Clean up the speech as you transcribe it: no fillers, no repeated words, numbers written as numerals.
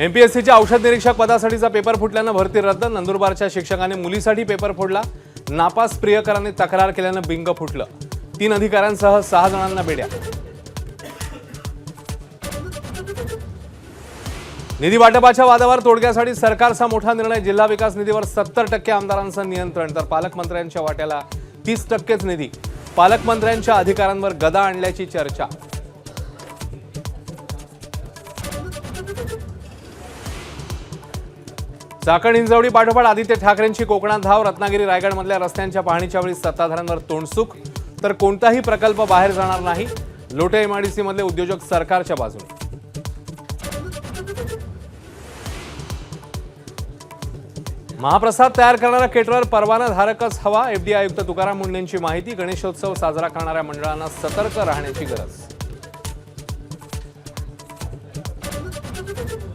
एमपीएससीच्या औषध निरीक्षक पदासाठीचा पेपर फुटल्यानं भरती रद्द। नंदुरबारच्या शिक्षकाने मुलीसाठी पेपर फोडला। नापास प्रियकरांनी तक्रार केल्यानं बिंग फुटलं। 3 अधिकाऱ्यांसह 6 जणांना बेड्या। निधी वाटपाच्या वादावर तोडग्यासाठी सरकारचा मोठा निर्णय। जिल्हा विकास निधीवर 70% आमदारांचं नियंत्रण, तर पालकमंत्र्यांच्या वाट्याला 30%च निधी। पालकमंत्र्यांच्या अधिकारांवर गदा आणल्याची चर्चा। चाकण हिंजवडी पाठोपाठ आदित्य ठाकरेंची कोकणात धाव। रत्नागिरी रायगडमधल्या रस्त्यांच्या पाहणीच्या वेळी सत्ताधाऱ्यांवर तोंडसुख, तर कोणताही प्रकल्प बाहेर जाणार नाही। लोटे एमआयडीसी मधले उद्योजक सरकारच्या बाजूने। महाप्रसाद तयार करणारा केटरर परवानाधारकच हवा। एफडीए आयुक्त तुकाराम मुंढेंची माहिती। गणेशोत्सव साजरा करणाऱ्या मंडळांना सतर्क राहण्याची गरज।